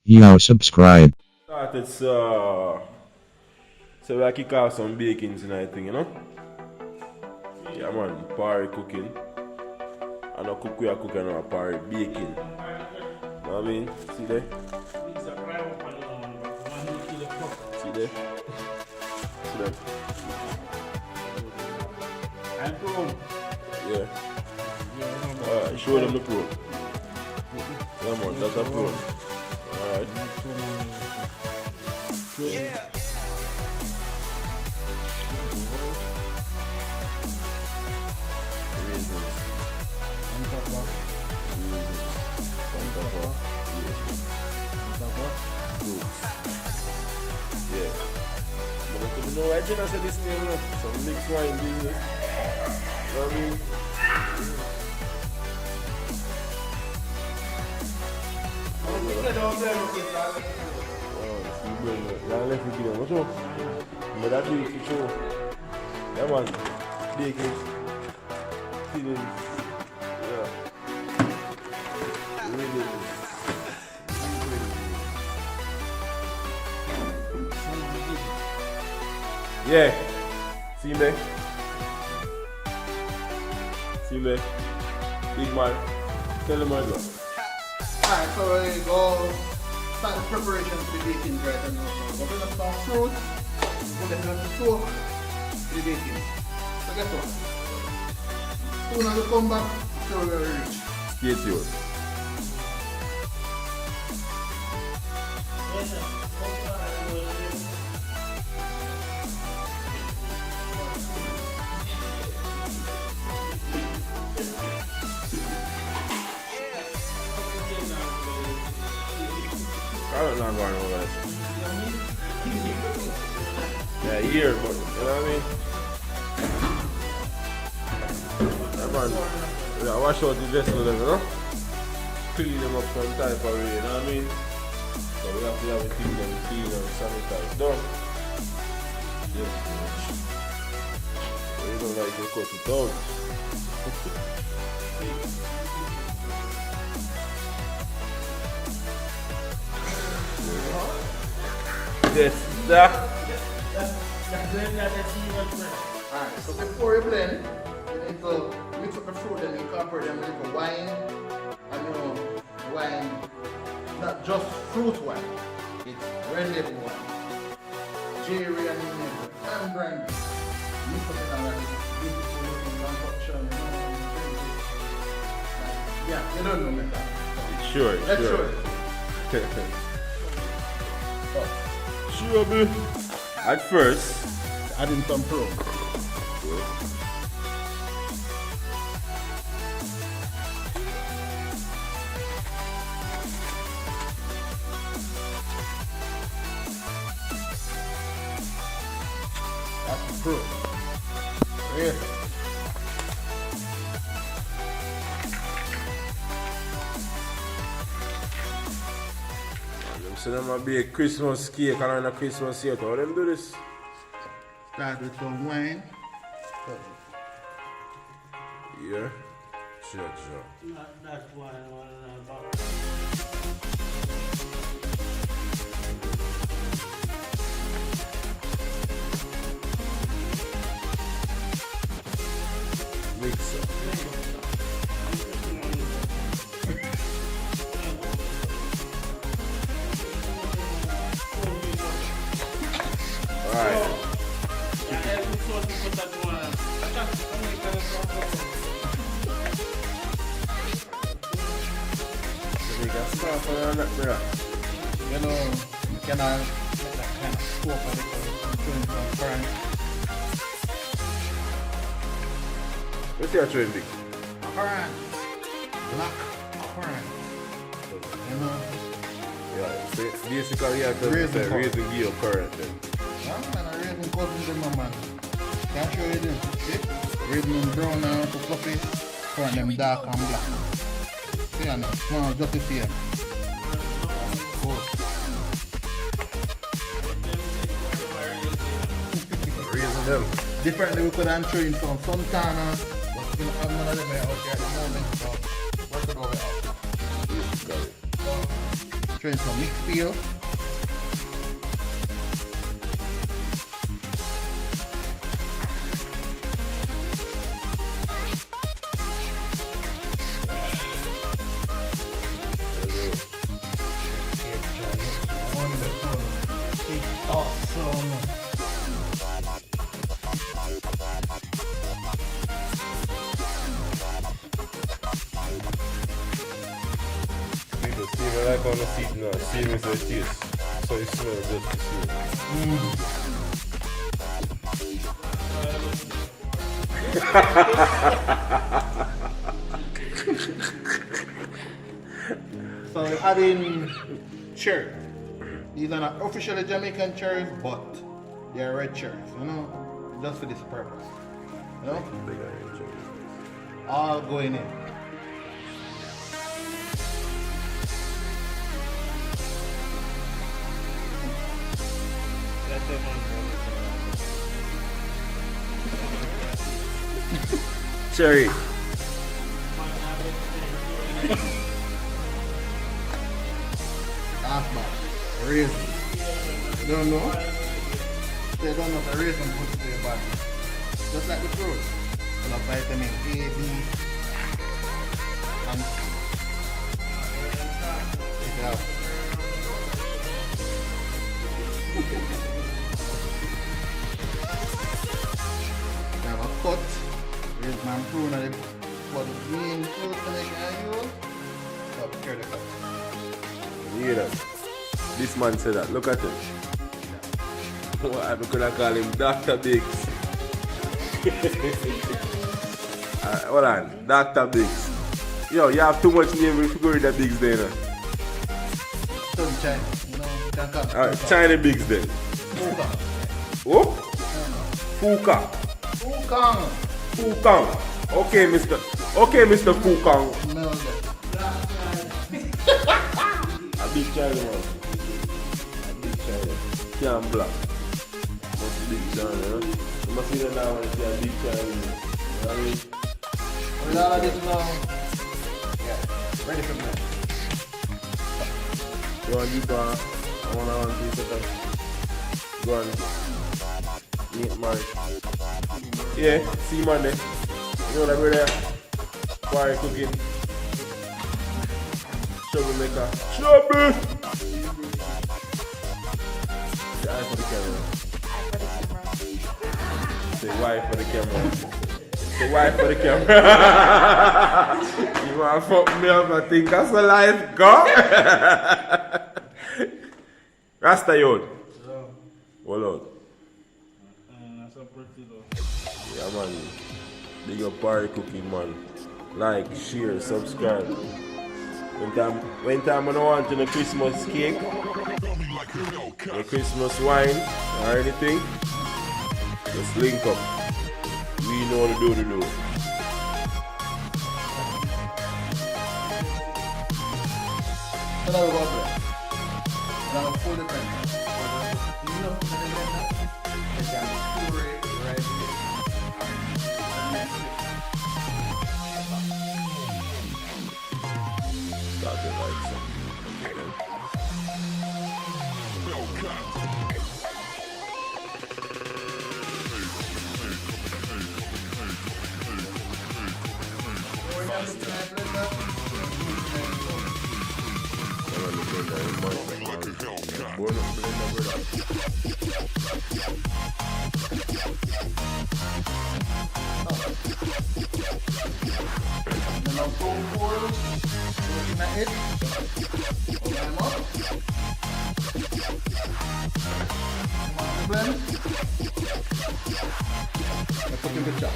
Yo, subscribe. Started so I kick off some baking tonight thing, you know? Yeah man, party cooking. I don't cook we are cooking or party baking. You know what I mean? See there? See there? See there? I'm pro. Yeah. Alright, show them the pro. Yeah man, that's a pro. Alright. Yeah. But you know, I just said this name, no? Some mixed wine business. You know what I mean? Now let's begin. What's up? But that big for sure. Yeah man. Big it. Feeling. Yeah. Really. Yeah. See me? See me? Big man. Tell him what. Alright, so we go start the preparation for the baking bread and we're going to start fruit, we're going to soak the baking. So guess what? Soon as we come back, so we're ready. Stay tuned. I don't know going over this. Yeah, here, but you know what I mean? Yeah, man. Yeah, wash out the vessel, you know? Clean them up some type of way, you know what I mean? So we have to have it clean and sanitize. Done. Yeah. So you don't like to cut it out. Yes, that. Alright, so before you blend, you need to mix up the fruit and incorporate them with wine. And you know, wine, not just fruit wine, it's red label wine. Jerry and vinegar and brandy. Mix up it and like beautiful looking concoction, you know. Yeah, you don't know me that. Sure, Let's show sure. it. Sure, bro. At first, Adding some pro. That's pro. Yeah. so them a be a Christmas cake and a Christmas cake. How them do this? Start with some wine. Yeah. Sure. That's why I want to know about. Mix up. Alright. You can start from that, brother. You know, you can let that kind of scope on it and some current. What's your trend big? Current. Black current. You know? Yeah, so basically you have to Raising say current. raising gear current then. Yeah, man, I raising cousins in my man. Can I show you this? See? Raising them brown and fluffy. Current them dark and black. See on them? Small, just the same. Cool. Raising them. Differently we could have trained from Santana, but we don't have none of them out here at the moment, so what to go with out? Got it. Showing some mixed feel. Wonderful. It's awesome. People see me like on the seat now. See me so it tastes. So it smells just the same. So we're adding cherry. These are not officially Jamaican cherries, but they are red cherries, you know, just for this purpose. You know? All going in. Let them Cherry. Half back. Raisin. You don't know? They don't know the raisin put to your body. Just like the fruit. Full of vitamin A, B, and C. Check it out. We have a cut. Raisin and prune are the main fruit that they can use. So prepare the cut. You hear that? This man said that. Look at him. Why we could have called him Dr. Biggs. Hold on, Dr. Biggs. Yo, you have too much name if you go with the Biggs there. No? Some China, you know, you can come. Alright, China Biggs then. Fukang. Oh? Fuka. Fukang. Fukang. Okay, Mr. Fukang. Smell that. A big China man. A big China. Can't black. Must be big China, you know? You must see that now when you see a big China. You know what I mean? With all of this now, yeah, ready for me. Go on, deep on. I want to do something. Go on. Meet man. Yeah, see man there. You know that we're there. Fire cooking. Troublemaker. Trouble! The eye for the camera. Say why for the camera. Say why for the camera. You want to fuck me up and think that's a life go? Rasta Yod. Hold on. That's a pretty though. Yeah man. Big up party cooking man. Like, share, subscribe. When time I don't want to the Christmas cake, the Christmas wine or anything, just link up. We know what to do. So now we go there. Now we pull the pen. You know, you can pour it right here. And next it. Start it like so. Okay, then. Pour it down the blender. I'm gonna blend that in my born up blender, brother. Then I'll pour looking at it. Open them up. Blend. I put in the chop.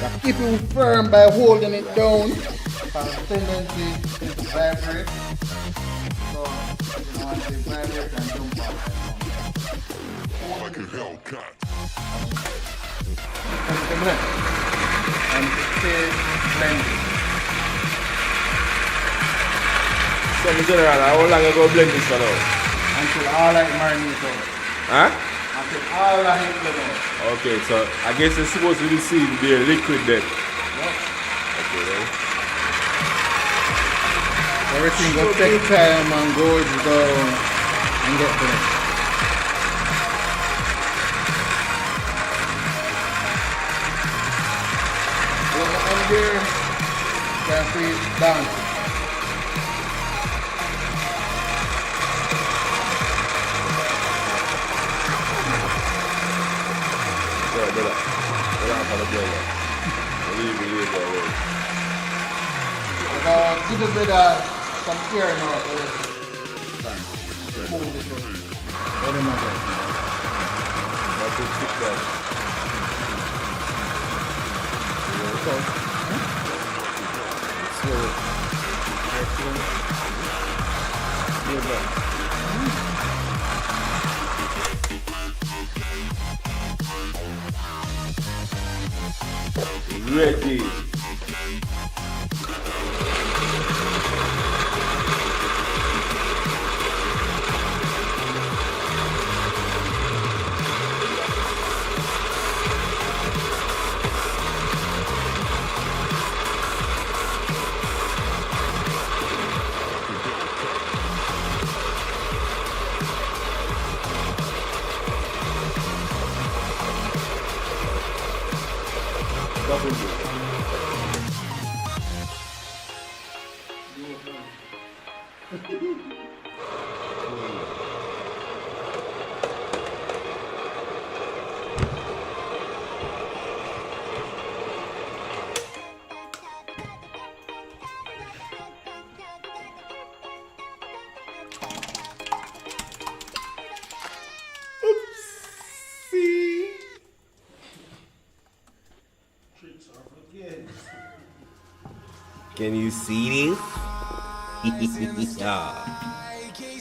Now keep it firm by holding it down. Has a tendency to vibrate. So you want to vibrate and jump out. Like a Hellcat. And stay blended. So, in general, how long ago blend this one out? Until all of it marinates out. Huh? Until all of it blend out. Okay, so I guess it's supposed to be seen there liquid then. Yep. Okay then. Everything will take time and go down and get finished. When I'm there, can see dancing. Yeah, brother. We're not gonna play that. Leave it already. Give the brother some care now. Move this way. What am I doing? Not to stick that. You know, come. Slow. Yeah, bro. Ready. Double D. Tricks are for kids. Can you see this?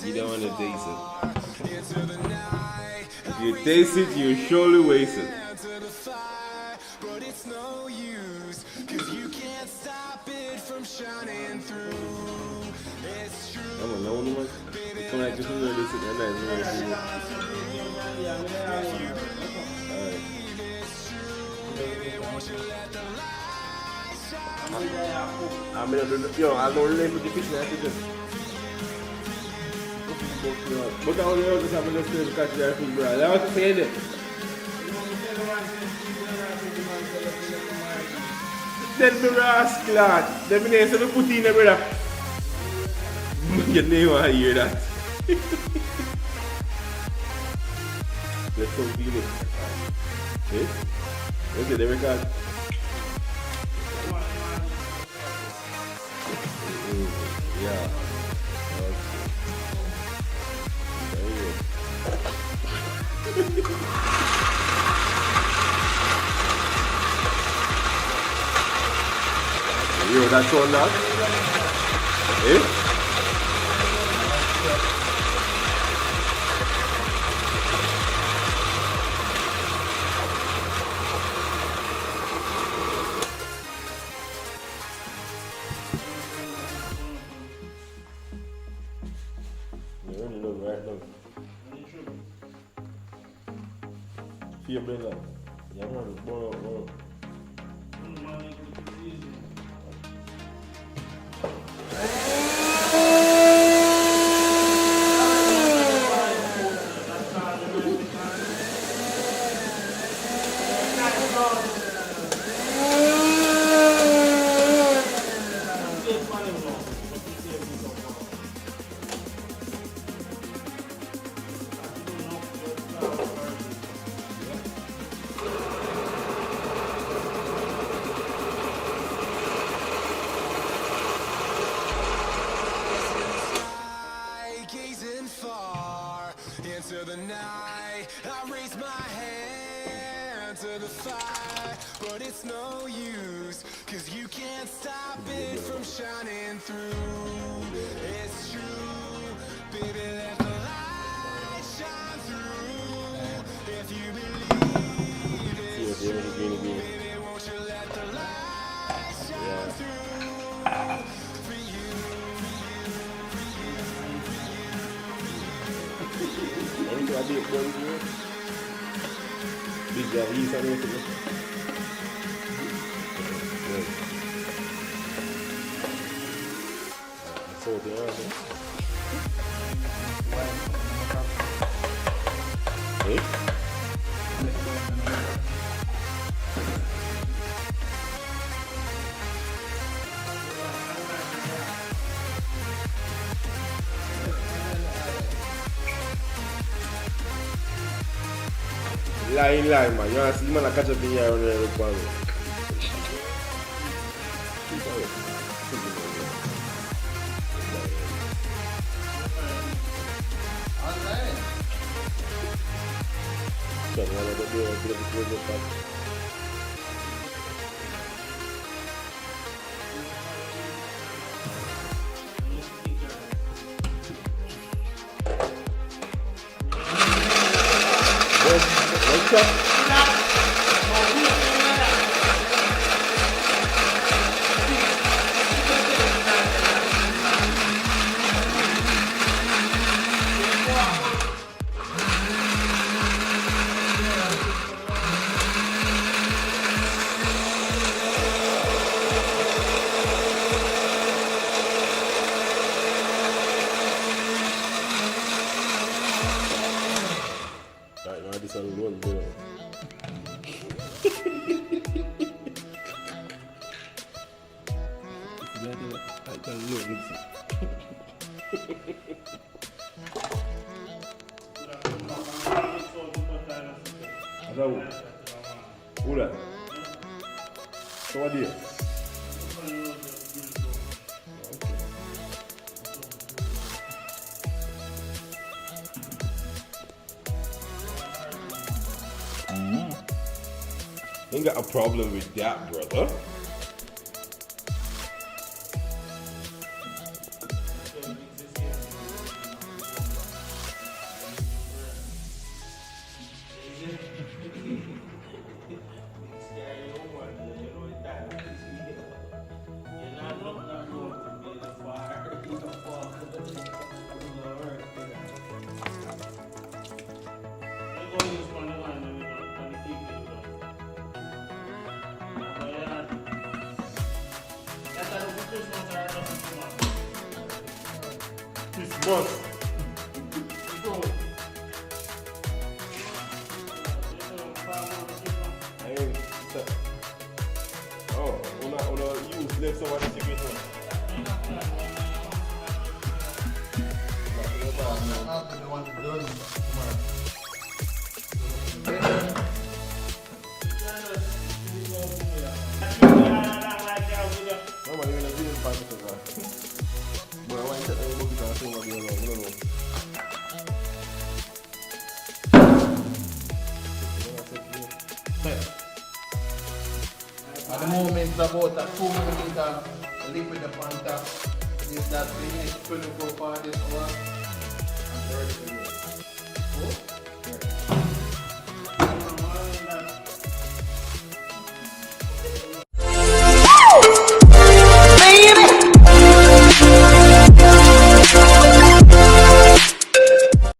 You don't want to taste it. If you taste it, you surely waste it. But it's no use, cause you can't stop it from shining through. It's true. I don't know what it's come like this is really sitting there. It's really I mean, I don't live with the fish like this. But I only know this I'm just going to catch their food, bro. I want to say it. Then the rascal, then the name to put in there, brother. You never want to hear that. Let's go feel it. See? Look at the record. Yeah. You hear that sound now? Eh? You only know right now. Fear me now. Yeah, man, borrow. Gazing far into the night, I raise my hand to the fire, but it's no use, cause you can't stop it from shining through. It's true, baby, let the light shine through. If you believe it's true, baby, won't you let the light shine through? For you. I did one year. Big guy, he's on it. South, you know what I'm saying? Eh? Line, man. You want to see man catch up in here on the road. What's up? Right, now this one alone, bro. Who that? So what do you? Ain't got a problem with that, brother. Christmas. Oh, una use left some of the secret one. After the one done tomorrow. No, man, you're in a video party for that. But I want to set the book and say what you're wrong. I don't know. At the moment, it's about a 2 millimeter liquid upon top. This that thing is 24 parties hour. And ready to